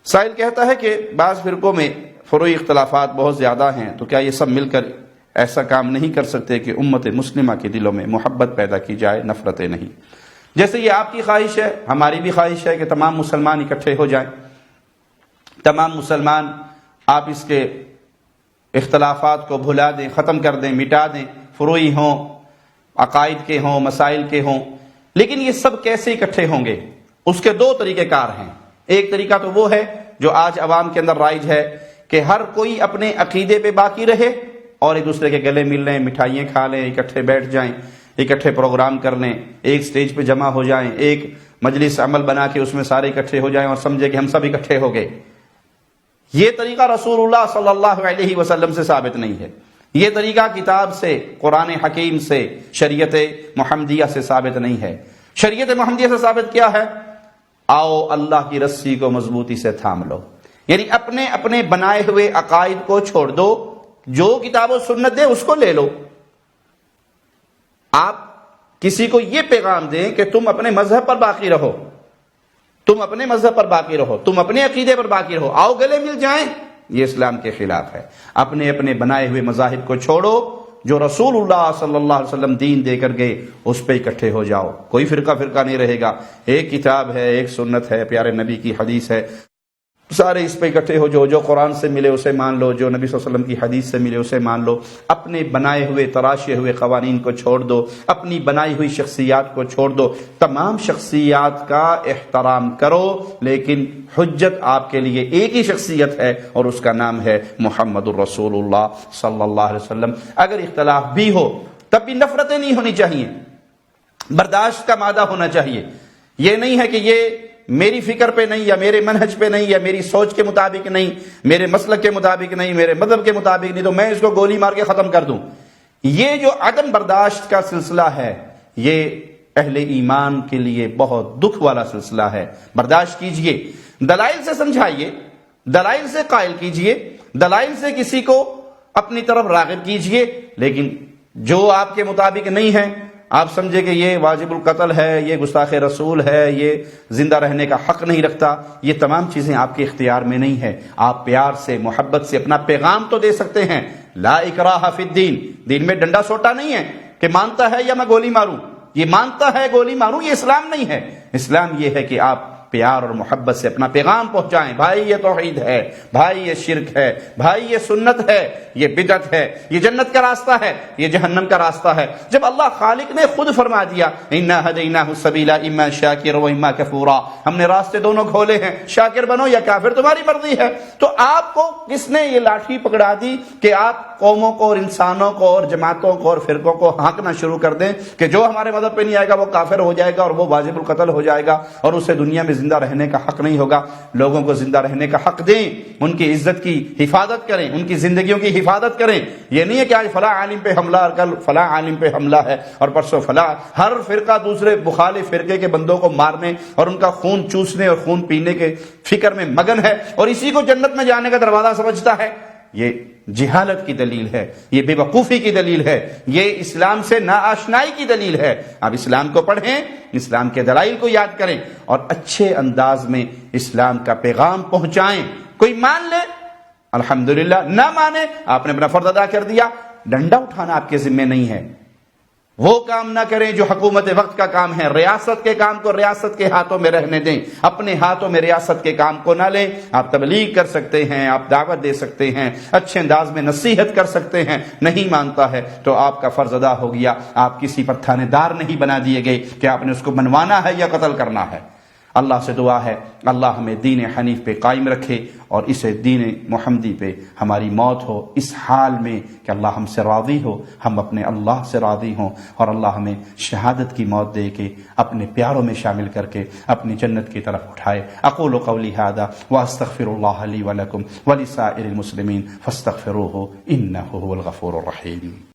سائل کہتا ہے کہ بعض فرقوں میں فروعی اختلافات بہت زیادہ ہیں، تو کیا یہ سب مل کر ایسا کام نہیں کر سکتے کہ امت مسلمہ کے دلوں میں محبت پیدا کی جائے، نفرتیں نہیں؟ جیسے یہ آپ کی خواہش ہے، ہماری بھی خواہش ہے کہ تمام مسلمان اکٹھے ہو جائیں، تمام مسلمان آپ اس کے اختلافات کو بھلا دیں، ختم کر دیں، مٹا دیں، فروعی ہوں، عقائد کے ہوں، مسائل کے ہوں۔ لیکن یہ سب کیسے اکٹھے ہوں گے؟ اس کے دو طریقہ کار ہیں۔ ایک طریقہ تو وہ ہے جو آج عوام کے اندر رائج ہے کہ ہر کوئی اپنے عقیدے پہ باقی رہے اور ایک دوسرے کے گلے مل لیں، مٹھائیاں کھا لیں، اکٹھے بیٹھ جائیں، اکٹھے پروگرام کر لیں، ایک سٹیج پہ جمع ہو جائیں، ایک مجلس عمل بنا کے اس میں سارے اکٹھے ہو جائیں اور سمجھے کہ ہم سب اکٹھے ہو گئے۔ یہ طریقہ رسول اللہ صلی اللہ علیہ وسلم سے ثابت نہیں ہے۔ یہ طریقہ کتاب سے، قرآن حکیم سے، شریعت محمدیہ سے ثابت نہیں ہے۔ شریعت محمدیہ سے ثابت کیا ہے؟ آؤ اللہ کی رسی کو مضبوطی سے تھام لو، یعنی اپنے اپنے بنائے ہوئے عقائد کو چھوڑ دو، جو کتاب و سنت دے اس کو لے لو۔ آپ کسی کو یہ پیغام دیں کہ تم اپنے مذہب پر باقی رہو، تم اپنے مذہب پر باقی رہو، تم اپنے عقیدے پر باقی رہو، آؤ گلے مل جائیں، یہ اسلام کے خلاف ہے۔ اپنے اپنے بنائے ہوئے مذاہب کو چھوڑو، جو رسول اللہ صلی اللہ علیہ وسلم دین دے کر گئے اس پہ اکٹھے ہو جاؤ۔ کوئی فرقہ نہیں رہے گا، ایک کتاب ہے، ایک سنت ہے، پیارے نبی کی حدیث ہے، سارے اس پہ اکٹھے ہو جو قرآن سے ملے اسے مان لو، جو نبی صلی اللہ علیہ وسلم کی حدیث سے ملے اسے مان لو۔ اپنے بنائے ہوئے تراشے ہوئے قوانین کو چھوڑ دو، اپنی بنائی ہوئی شخصیات کو چھوڑ دو۔ تمام شخصیات کا احترام کرو، لیکن حجت آپ کے لیے ایک ہی شخصیت ہے اور اس کا نام ہے محمد الرسول اللہ صلی اللہ علیہ وسلم۔ اگر اختلاف بھی ہو تب بھی نفرتیں نہیں ہونی چاہیے، برداشت کا مادہ ہونا چاہیے۔ یہ نہیں ہے کہ یہ میری فکر پہ نہیں، یا میرے منہج پہ نہیں، یا میری سوچ کے مطابق نہیں، میرے مسلک کے مطابق نہیں، میرے مذہب کے مطابق نہیں، تو میں اس کو گولی مار کے ختم کر دوں۔ یہ جو عدم برداشت کا سلسلہ ہے، یہ اہل ایمان کے لیے بہت دکھ والا سلسلہ ہے۔ برداشت کیجئے، دلائل سے سمجھائیے، دلائل سے قائل کیجئے، دلائل سے کسی کو اپنی طرف راغب کیجئے، لیکن جو آپ کے مطابق نہیں ہے، آپ سمجھے کہ یہ واجب القتل ہے، یہ گستاخ رسول ہے، یہ زندہ رہنے کا حق نہیں رکھتا، یہ تمام چیزیں آپ کے اختیار میں نہیں ہے۔ آپ پیار سے، محبت سے اپنا پیغام تو دے سکتے ہیں۔ لا اکراہ فی الدین، دین میں ڈنڈا سوٹا نہیں ہے کہ مانتا ہے یا میں گولی ماروں، یہ مانتا ہے گولی ماروں، یہ اسلام نہیں ہے۔ اسلام یہ ہے کہ آپ پیار اور محبت سے اپنا پیغام پہنچائیں۔ بھائی یہ توحید ہے، بھائی یہ شرک ہے، بھائی یہ سنت ہے، یہ بدعت ہے، یہ جنت کا راستہ ہے، یہ جہنم کا راستہ ہے۔ جب اللہ خالق نے خود فرما دیا انا ہدیناہ السبیل اما شاکرا و اما کفورا، ہم نے راستے دونوں کھولے ہیں، شاکر بنو یا کافر، تمہاری مرضی ہے۔ تو آپ کو کس نے یہ لاٹھی پکڑا دی کہ آپ قوموں کو اور انسانوں کو اور جماعتوں کو اور فرقوں کو ہانکنا شروع کر دیں کہ جو ہمارے مذہب پہ نہیں آئے گا وہ کافر ہو جائے گا اور وہ واجب القتل ہو جائے گا اور اسے دنیا میں زندہ رہنے کا حق نہیں ہوگا؟ لوگوں کو زندہ رہنے کا حق دیں، ان کی عزت کی حفاظت کریں، ان کی زندگیوں کی حفاظت کریں۔ یہ نہیں ہے کہ آج فلاں عالم پہ حملہ اور کل فلاں عالم پہ حملہ ہے اور پرسوں فلاں۔ ہر فرقہ دوسرے مخالف فرقے کے بندوں کو مارنے اور ان کا خون چوسنے اور خون پینے کے فکر میں مگن ہے اور اسی کو جنت میں جانے کا دروازہ سمجھتا ہے۔ یہ جہالت کی دلیل ہے، یہ بے وقوفی کی دلیل ہے، یہ اسلام سے ناآشنائی کی دلیل ہے۔ آپ اسلام کو پڑھیں، اسلام کے دلائل کو یاد کریں اور اچھے انداز میں اسلام کا پیغام پہنچائیں۔ کوئی مان لے الحمدللہ، نہ مانے آپ نے اپنا فرض ادا کر دیا۔ ڈنڈا اٹھانا آپ کے ذمہ نہیں ہے۔ وہ کام نہ کریں جو حکومت وقت کا کام ہے۔ ریاست کے کام کو ریاست کے ہاتھوں میں رہنے دیں، اپنے ہاتھوں میں ریاست کے کام کو نہ لیں۔ آپ تبلیغ کر سکتے ہیں، آپ دعوت دے سکتے ہیں، اچھے انداز میں نصیحت کر سکتے ہیں۔ نہیں مانتا ہے تو آپ کا فرض ادا ہو گیا، آپ کسی پر تھانے دار نہیں بنا دیے گئے کہ آپ نے اس کو منوانا ہے یا قتل کرنا ہے۔ اللہ سے دعا ہے اللہ ہمیں دین حنیف پہ قائم رکھے اور اسے دین محمدی پہ ہماری موت ہو اس حال میں کہ اللہ ہم سے راضی ہو، ہم اپنے اللہ سے راضی ہوں، اور اللہ ہمیں شہادت کی موت دے کے اپنے پیاروں میں شامل کر کے اپنی جنت کی طرف اٹھائے۔ اقول قولی ھذا واستغفر اللہ لی ولکم ولسائر المسلمین فاستغفروہ انہ هو الغفور الرحیم۔